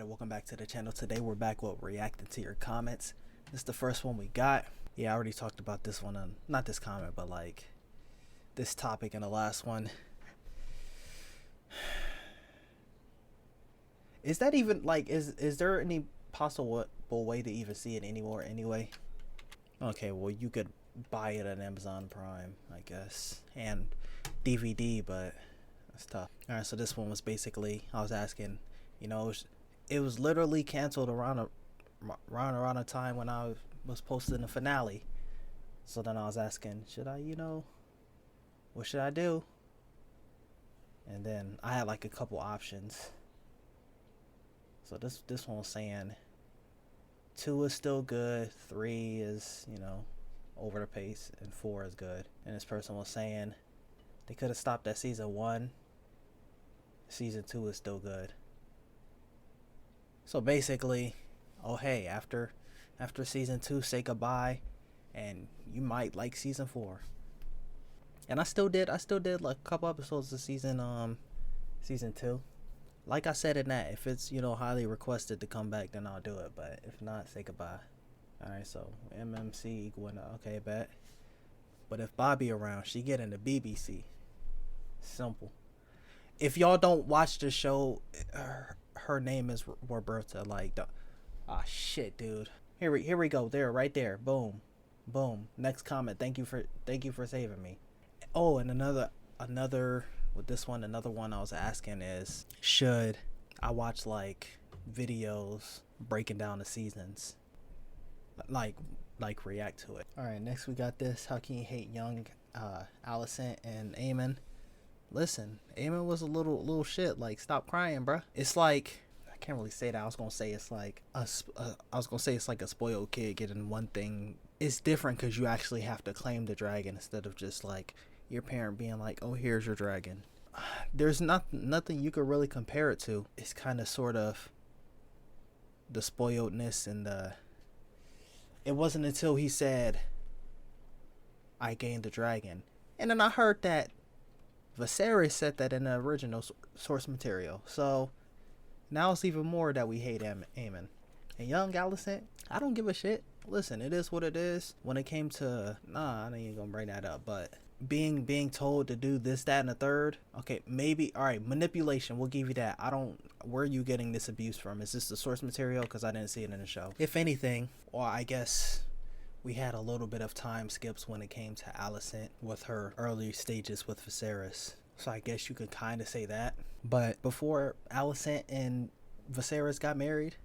everybody, welcome back to the channel. Today we're back with reacting to your comments. This is the first one we got. Yeah, I already talked about this one on, not this comment, but like this topic in the last one. Is that even like, is there any possible way to even see it anymore anyway? Okay, well you could buy it at Amazon Prime, I guess, and DVD, but that's tough. Alright, so this one was basically, I was asking, you know, it was literally canceled around a time when I was posting the finale. So then I was asking, should I, what should I do? And then I had like a couple options. So this one was saying 2 is still good, 3 is, over the pace, and 4 is good. And this person was saying they could have stopped at season 1. Season 2 is still good. So basically, oh hey, after season 2, say goodbye, and you might like season 4. And I still did like a couple episodes of season 2. Like I said in that, if it's highly requested to come back, then I'll do it. But if not, say goodbye. Alright, so MMC equal, okay, bet. But if Bobby around, she get into BBC. Simple. If y'all don't watch the show, her name is Roberta. Like, shit, dude. Here we go. There, right there. Boom, boom. Next comment. Thank you for saving me. Oh, and another with this one, another one I was asking is, should I watch like videos breaking down the seasons, like react to it? All right, next we got this. How can you hate young Alicent and Aemon? Listen, Aemon was a little shit. Like, stop crying, bruh. It's like, I can't really say that. I was gonna say it's like a spoiled kid getting one thing. It's different because you actually have to claim the dragon instead of just like your parent being like, oh, here's your dragon. There's nothing you could really compare it to. It's kind of sort of the spoiledness and it wasn't until he said, I gained the dragon. And then I heard that Viserys said that in the original source material. So now it's even more that we hate Aemon. And young Alicent, I don't give a shit. Listen, it is what it is. When it came to, I ain't even gonna bring that up, but being told to do this, that, and the third, okay, maybe, all right, manipulation, we'll give you that. Where are you getting this abuse from? Is this the source material? Because I didn't see it in the show. If anything, well, I guess we had a little bit of time skips when it came to Alicent with her early stages with Viserys. So I guess you could kind of say that. But before Alicent and Viserys got married,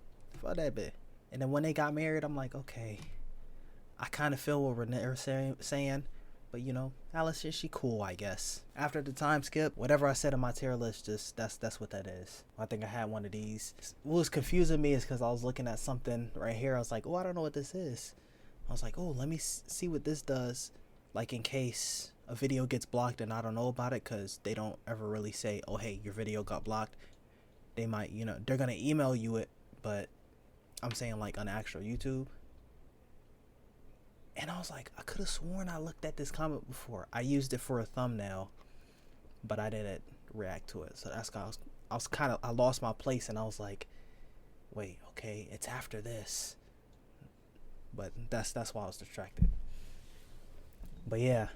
fuck that bit. And then when they got married, I'm like, okay, I kind of feel what Renee's saying. But Alicent, she cool, I guess. After the time skip, whatever I said in my tier list, just that's what that is. I think I had one of these. What was confusing me is because I was looking at something right here. I was like, oh, I don't know what this is. I was like, oh, let me see what this does. Like, in case a video gets blocked and I don't know about it, because they don't ever really say, oh, hey, your video got blocked. They might, they're going to email you it, but I'm saying like on actual YouTube. And I was like, I could have sworn I looked at this comment before. I used it for a thumbnail, but I didn't react to it. So that's why I lost my place, and I was like, wait, okay, it's after this. But that's why I was distracted. But yeah,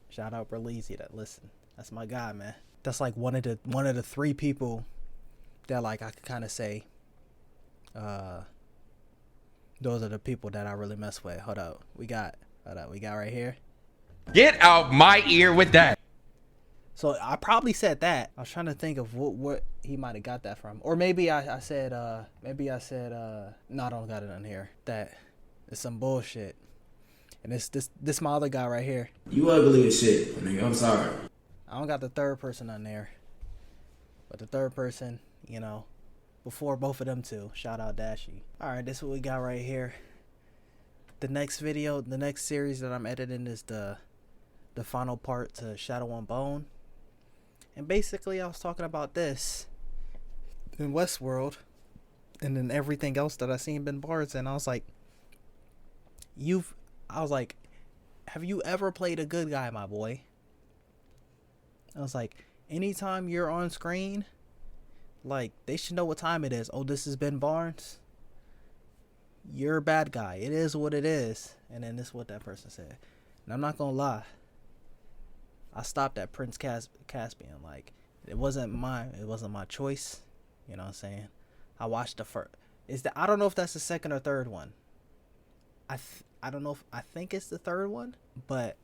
shout out Berleezy that listen. That's my guy, man. That's like one of the 3 people that like I could kind of say, those are the people that I really mess with. Hold up, we got right here. Get out my ear with that. So I probably said that. I was trying to think of what he might have got that from, or maybe I said no, I don't got it on here. That is some bullshit. And this my other guy right here. You ugly as shit, nigga. I'm sorry. I don't got the third person on there, but the third person, before both of them two. Shout out Dashy. Alright, this is what we got right here. The next video, the next series that I'm editing is the final part to Shadow and Bone. And basically I was talking about this in Westworld and then everything else that I seen Ben Bards, and I was like, have you ever played a good guy, my boy? I was like, anytime you're on screen, Like, they should know what time it is. Oh, this is Ben Barnes. You're a bad guy. It is what it is. And then this is what that person said. And I'm not gonna lie. I stopped at Prince Caspian. Like, it wasn't my choice. You know what I'm saying? I watched the first. I don't know if that's the second or third one. I don't know if I think it's the third one, but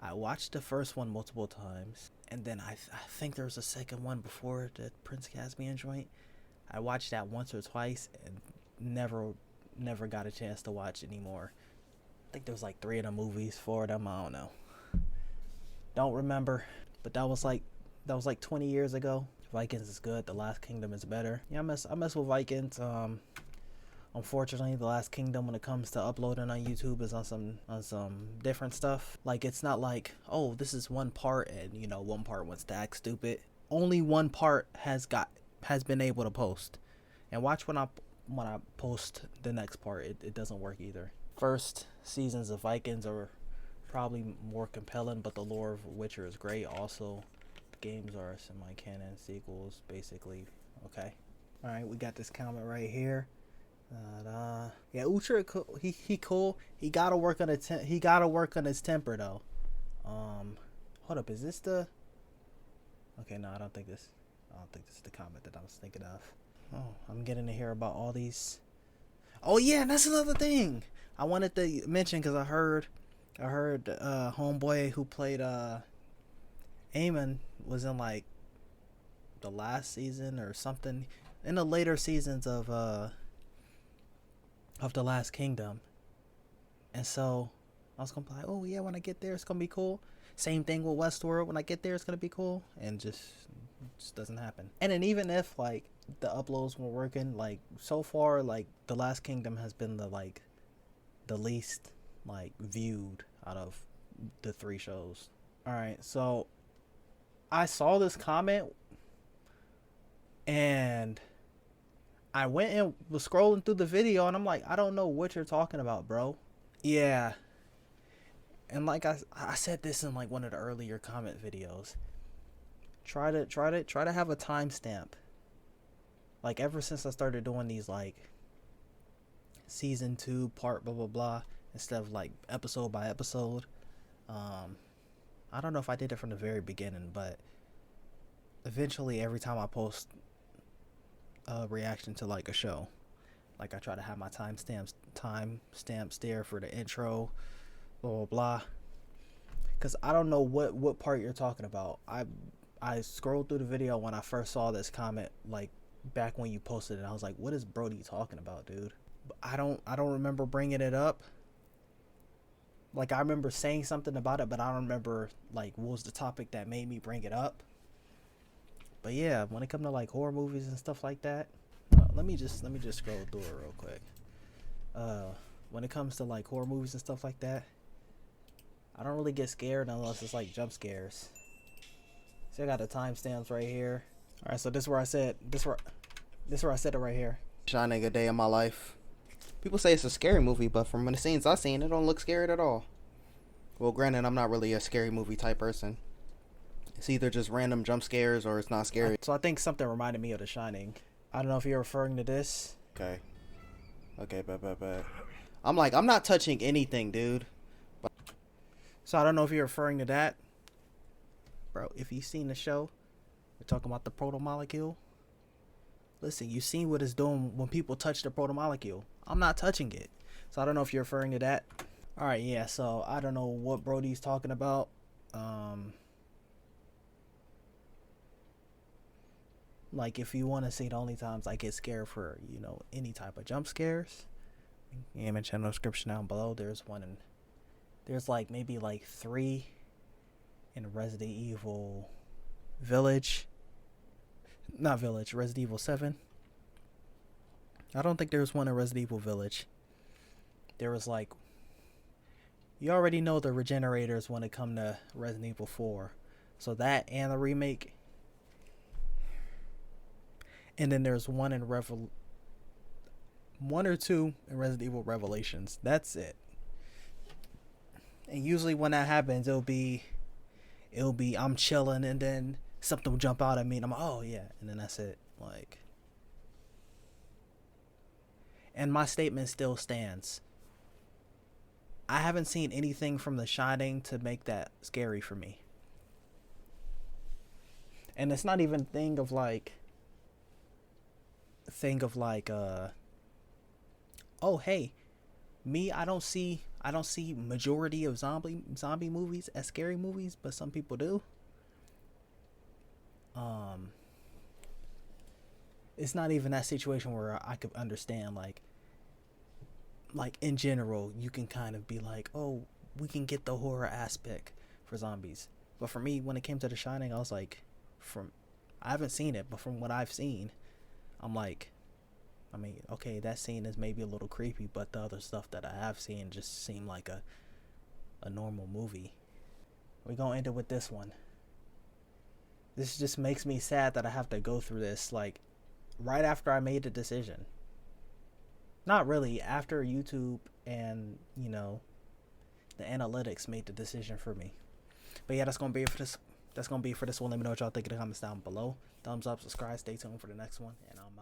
I watched the first one multiple times, and then I think there was a second one before the Prince Caspian joint. I watched that once or twice and never got a chance to watch anymore. I think there was like 3 of the movies, 4 of them. I don't know. Don't remember, but that was like 20 years ago. Vikings is good. The Last Kingdom is better. Yeah, I mess with Vikings. Unfortunately, The Last Kingdom, when it comes to uploading on YouTube, is on some different stuff. Like, it's not like, oh, this is one part and, you know, one part wants to act stupid. Only one part has been able to post. And watch when I post the next part, it doesn't work either. First seasons of Vikings are probably more compelling, but the lore of Witcher is great. Also, games are semi-canon sequels, basically. Okay. All right, we got this comment right here. Yeah, Uhtred, he cool. He gotta work on his temper though. Hold up, is this the? Okay, no, I don't think this is the comment that I was thinking of. Oh, I'm getting to hear about all these. Oh yeah, that's another thing I wanted to mention, because I heard homeboy who played Aemon was in like the last season or something, in the later seasons of The Last Kingdom. And so I was gonna be like, oh yeah, when I get there it's gonna be cool. Same thing with Westworld, when I get there it's gonna be cool, and just doesn't happen. And then even if like the uploads were working, like so far, like The Last Kingdom has been the least like viewed out of the 3 shows. All right, so I saw this comment and I went and was scrolling through the video, and I'm like, I don't know what you're talking about, bro. Yeah. And like I said this in like one of the earlier comment videos. Try to have a timestamp. Like, ever since I started doing these like season 2 part blah blah blah instead of like episode by episode. I don't know if I did it from the very beginning, but eventually every time I post a reaction to like a show, like I try to have my timestamps there for the intro, blah blah blah, because I don't know what part you're talking about. I scrolled through the video when I first saw this comment, like back when you posted it. I was like, what is Brody talking about, dude? I don't remember bringing it up. Like, I remember saying something about it, but I don't remember like what was the topic that made me bring it up. But yeah, when it comes to like horror movies and stuff like that, let me just scroll through it real quick. When it comes to like horror movies and stuff like that, I don't really get scared unless it's like jump scares. See, I got the timestamps right here. All right, so this is where I said it right here. Shining a day in my life. People say it's a scary movie, but from the scenes I've seen, it don't look scary at all. Well, granted, I'm not really a scary movie type person. It's either just random jump scares or it's not scary. So I think something reminded me of The Shining. I don't know if you're referring to this. Okay, bet. I'm not touching anything, dude. So I don't know if you're referring to that. Bro, if you've seen the show, we're talking about the proto-molecule. Listen, you've seen what it's doing when people touch the proto-molecule. I'm not touching it. So I don't know if you're referring to that. Alright, yeah, so I don't know what Brody's talking about. Like, if you want to see the only times I get scared for, you know, any type of jump scares, in my channel description down below, there's like maybe like 3 in Resident Evil Village. Not Village, Resident Evil 7. I don't think there was one in Resident Evil Village. There was like, you already know the regenerators when it come to Resident Evil 4. So that and the remake. And then there's one or two in Resident Evil Revelations. That's it. And usually when that happens, it'll be I'm chilling and then something will jump out at me and I'm like, oh yeah, and then that's it. Like, and my statement still stands. I haven't seen anything from The Shining to make that scary for me. And it's not even thing of like oh hey, me, I don't see majority of zombie movies as scary movies, but some people do. It's not even that situation where I could understand like in general you can kind of be like, oh, we can get the horror aspect for zombies. But for me, when it came to The Shining, I was like, I haven't seen it, but from what I've seen, I'm like, I mean, okay, that scene is maybe a little creepy, but the other stuff that I have seen just seemed like a normal movie. We're gonna end it with this one. This just makes me sad that I have to go through this, like, right after I made the decision. Not really, after YouTube and, you know, the analytics made the decision for me. But yeah, that's gonna be it for this. That's gonna be it for this one. Let me know what y'all think in the comments down below. Thumbs up, subscribe, stay tuned for the next one, and I'm